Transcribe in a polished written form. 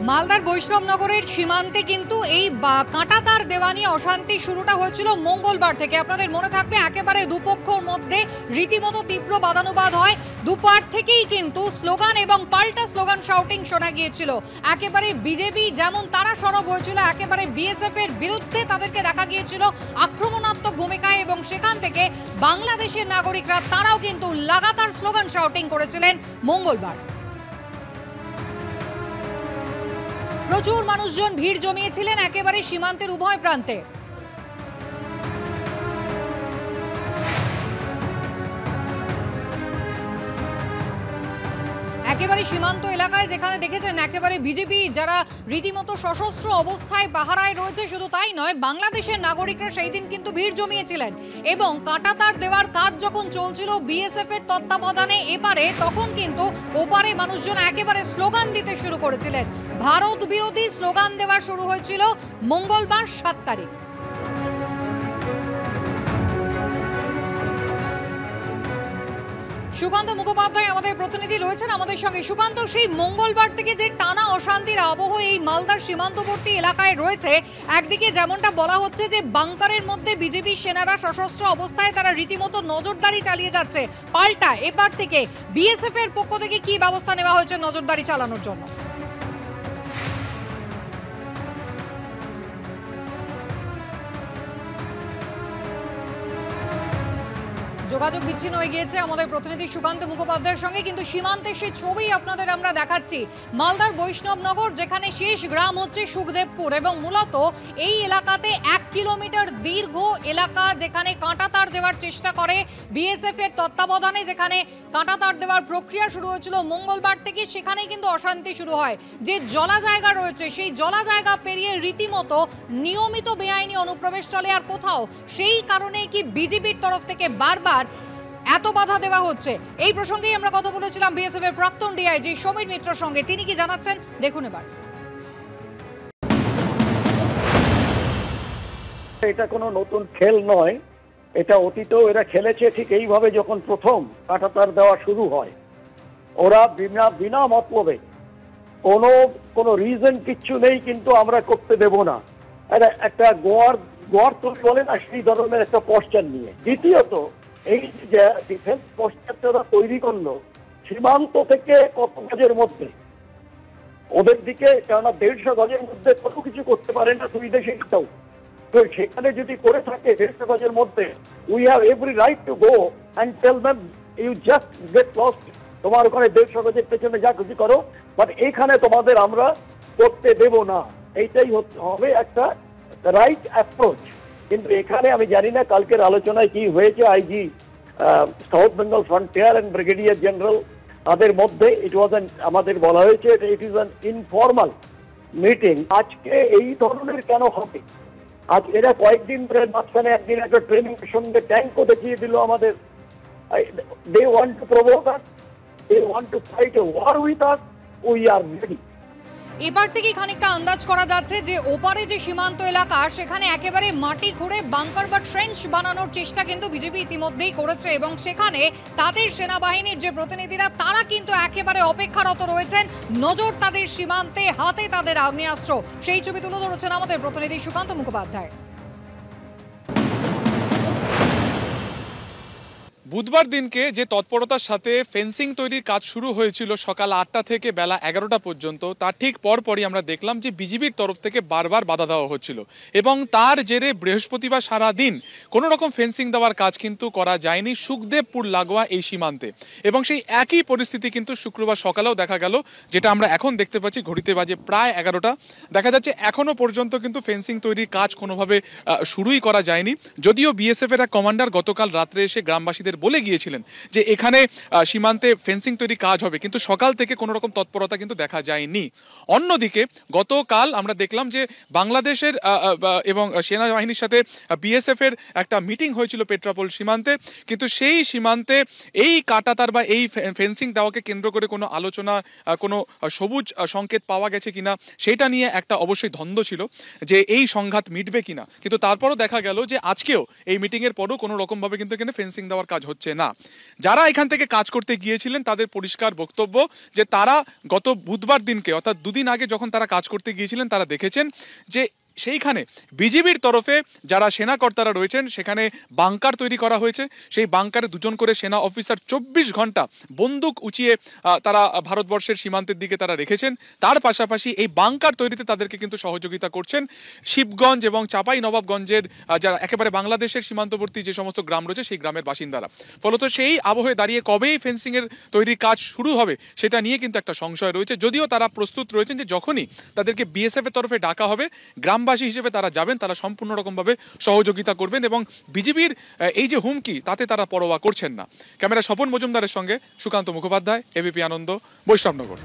মালদার বৈষ্ণবনগরের সীমান্তে কিন্তু এই কাঁটাতার দেওয়া নিয়ে অশান্তি শুরুটা হয়েছিল মঙ্গলবার থেকে। আপনাদের মনে থাকবে একেবারে দুপক্ষের মধ্যে রীতিমতো তীব্র বাদানুবাদ হয়। দুপার থেকেই কিন্তু স্লোগান এবং পাল্টা স্লোগান শাউটিং শোনা গিয়েছিল। একেবারে বিজেপি যেমন তারা সরব হয়েছিল, একেবারে বিএসএফ এর বিরুদ্ধে তাদেরকে দেখা গিয়েছিল আক্রমণাত্মক ভূমিকায়, এবং সেখান থেকে বাংলাদেশের নাগরিকরা তারাও কিন্তু লাগাতার স্লোগান শাউটিং করেছিলেন মঙ্গলবার। প্রচুর মানুষজন ভিড় জমিয়েছিলেন একেবারে সীমান্তের উভয় প্রান্তে। একেবারে সীমান্ত এলাকায় যেখানে দেখেছেন একেবারে বিজেপি যারা রীতিমতো সশস্ত্র অবস্থায় পাহারায় রয়েছে, শুধু তাই নয়, বাংলাদেশের নাগরিকরা সেই দিন কিন্তু ভিড় জমিয়েছিলেন। এবং কাঁটাতার দেওয়ার কাজ যখন চলছিল বিএসএফ এর তত্ত্বাবধানে এপারে, তখন কিন্তু ওপারে মানুষজন একেবারে স্লোগান দিতে শুরু করেছিলেন। ভারত বিরোধী স্লোগান দেওয়া শুরু হয়েছিল মঙ্গলবার 7 তারিখ। সুকান্ত মুখোপাধ্যায় আমাদের প্রতিনিধি রয়েছেন আমাদের সঙ্গে। সুকান্ত, সেই মঙ্গলবার থেকে যে টানা অশান্তির আবহ এই মালদার সীমান্তবর্তী এলাকায় রয়েছে, একদিকে যেমনটা বলা হচ্ছে যে বাংকারের মধ্যে বিজেপি সেনারা সশস্ত্র অবস্থায় তারা রীতিমতো নজরদারি চালিয়ে যাচ্ছে, পাল্টা এপার থেকে বিএসএফ এর পক্ষ থেকে কি ব্যবস্থা নেওয়া হয়েছে নজরদারি চালানোর জন্য? যোগাযোগ বিচ্ছিন্ন হয়ে গিয়েছে আমাদের প্রতিনিধি সুকান্ত মুখোপাধ্যায়ের সঙ্গে, কিন্তু সীমান্তের সেই ছবি আপনাদের আমরা দেখাচ্ছি। মালদার বৈষ্ণবনগর, যেখানে শেষ গ্রাম হচ্ছে সুখদেবপুর, এবং মূলত এই এলাকাতে 1 কিলোমিটার দীর্ঘ এলাকা, যেখানে কাঁটাতার দেওয়ার চেষ্টা করে বিএসএফ এর তত্ত্বাবধানে, যেখানে কাঁটাতার দেওয়ার প্রক্রিয়া শুরু হয়েছিল মঙ্গলবার থেকে, সেখানেই কিন্তু অশান্তি শুরু হয়। যে জলা জায়গা রয়েছে সেই জলা জায়গা পেরিয়ে রীতিমতো নিয়মিত বেআইনি অনুপ্রবেশ চলে। আর কোথাও সেই কারণে কি বিজেপির তরফ থেকে বারবার এত বাধা দেওয়া হচ্ছে? এই প্রসঙ্গেই আমরা কথা বলেছিলাম বিএসএফ এর প্রাক্তন ডিআইজি সমীর মিত্রর সঙ্গে। তিনি কি জানাচ্ছেন দেখুন এবার। এটা কোনো নতুন খেল নয়, এটা অতীতেও এরা খেলেছে ঠিক এইভাবে। যখন প্রথম কাঁটাতার দেওয়া শুরু হয়, ওরা বিনা মতলবে কোনো রিজন কিচ্ছু নেই, কিন্তু আমরা করতে দেব না, একটা গোয়ার তৈরি বলে না, সেই ধরনের একটা পোস্টার নিয়ে। দ্বিতীয়ত, এই যে ডিফেন্স পোস্টারটা ওরা তৈরি করলো সীমান্ত থেকে কত গজের মধ্যে, ওদের দিকে, কেননা 150 গজের মধ্যে কত কিছু করতে পারে না দুই দেশেরটাও। তো সেখানে যদি করে থাকে 150 গজের মধ্যে, we have every right to go and tell them you just get lost. তোমার ওখানে 150 গজের পেছনে যা কিছু করো, বাট এইখানে তোমাদের আমরা করতে দেব না। এইটাই হবে একটা রাইট অ্যাপ্রোচ। কিন্তু এখানে আমি জানি না কালকের আলোচনায় কি হয়েছে। IG south Bengal frontier and brigadier general, তাদের মধ্যে আমাদের বলা হয়েছে it is an informal meeting. আজকে এই ধরনের কেন হবে? আজ এরা কয়েকদিন ধরে মাঝখানে একদিন একটা ট্রেনিং এর সঙ্গে ট্যাঙ্কও দেখিয়ে দিল আমাদের। They want to provoke us, they want to fight a war with us, we are ready. এবার থেকে খানিকটা আন্দাজ করা যাচ্ছে যে ওপারে যে সীমান্ত এলাকা, সেখানে একেবারে মাটি খুঁড়ে বাংকার বা ট্রেঞ্চ বানানোর চেষ্টা কিন্তু বিজেপি ইতিমধ্যেই করেছে, এবং সেখানে তাদের সেনাবাহিনীর যে প্রতিনিধিরা তারা কিন্তু একেবারে অপেক্ষারত রয়েছেন। নজর তাদের সীমান্তে, হাতে তাদের আগ্নেয়াস্ত্র। সেই ছবি তুলে ধরেছেন আমাদের প্রতিনিধি সুকান্ত মুখোপাধ্যায়। বুধবার দিনকে যে তৎপরতার সাথে ফেন্সিং তৈরির কাজ শুরু হয়েছিল সকাল 8টা থেকে বেলা 11টা পর্যন্ত, তার ঠিক পরপরই আমরা দেখলাম যে বিজেপির তরফ থেকে বারবার বাধা দেওয়া হচ্ছিল, এবং তার জেরে বৃহস্পতিবার সারাদিন কোনো রকম ফেন্সিং দেওয়ার কাজ কিন্তু করা যায়নি সুখদেবপুর লাগোয়া এই সীমান্তে। এবং সেই একই পরিস্থিতি কিন্তু শুক্রবার সকালেও দেখা গেল, যেটা আমরা এখন দেখতে পাচ্ছি। ঘড়িতে বাজে প্রায় 11টা। দেখা যাচ্ছে এখনও পর্যন্ত কিন্তু ফেন্সিং তৈরির কাজ কোনোভাবে শুরুই করা যায়নি, যদিও বিএসএফ এর এক কমান্ডার গতকাল রাত্রে এসে গ্রামবাসীদের বলে গিয়েছিলেন যে এখানে সীমান্তে ফেন্সিং তৈরি কাজ হবে, কিন্তু সকাল থেকে কোনো রকম তৎপরতা কিন্তু দেখা যায়নি। অন্যদিকে গতকাল আমরা দেখলাম যে বাংলাদেশের এবং সেনাবাহিনীর সাথে বিএসএফ এর একটা মিটিং হয়েছিল পেট্রাপোল সীমান্তে, কিন্তু সেই সীমান্তে এই কাঁটাতার বা এই ফেন্সিং দেওয়াকে কেন্দ্র করে কোনো আলোচনা, কোনো সবুজ সংকেত পাওয়া গেছে কিনা, সেটা নিয়ে একটা অবশ্যই দ্বন্দ্ব ছিল যে এই সংঘাত মিটবে কিনা। কিন্তু তারপরও দেখা গেল যে আজকেও এই মিটিংয়ের পরও কোনো রকমভাবে কিন্তু এখানে ফেন্সিং দেওয়ার কাজ হচ্ছে না। যারা এখান থেকে কাজ করতে গিয়েছিলেন তাদের পরিষ্কার বক্তব্য যে তারা গত বুধবার দিনকে অর্থাৎ দুদিন আগে যখন তারা কাজ করতে গিয়েছিলেন তারা দেখেছেন যে সেইখানে বিজিবির তরফে যারা সেনাকর্তারা রয়েছেন সেখানে বাংকার তৈরি করা হয়েছে। সেই বাংকারে দুজন করে সেনা অফিসার 24 ঘন্টা বন্দুক উঁচিয়ে তারা ভারতবর্ষের সীমান্তের দিকে তারা রেখেছেন। তার পাশাপাশি এই বাংকার তৈরিতে তাদেরকে কিন্তু সহযোগিতা করছেন শিবগঞ্জ এবং চাঁপাই নবাবগঞ্জের যারা একেবারে বাংলাদেশের সীমান্তবর্তী যে সমস্ত গ্রাম রয়েছে সেই গ্রামের বাসিন্দারা। ফলত সেই আবহে দাঁড়িয়ে কবেই ফেন্সিংয়ের তৈরির কাজ শুরু হবে সেটা নিয়ে কিন্তু একটা সংশয় রয়েছে, যদিও তারা প্রস্তুত রয়েছেন যে যখনই তাদেরকে বিএসএফ এর তরফে ডাকা হবে গ্রামবাসী হিসেবে তারা যাবেন, তারা সম্পূর্ণ রকমভাবে সহযোগিতা করবেন এবং বিজিবির এই যে হুমকি তাতে তারা পরোয়া করছেন না। ক্যামেরা স্বপন মজুমদারের সঙ্গে সুকান্ত মুখোপাধ্যায়, এবিপি আনন্দ, বৈষ্ণবনগর।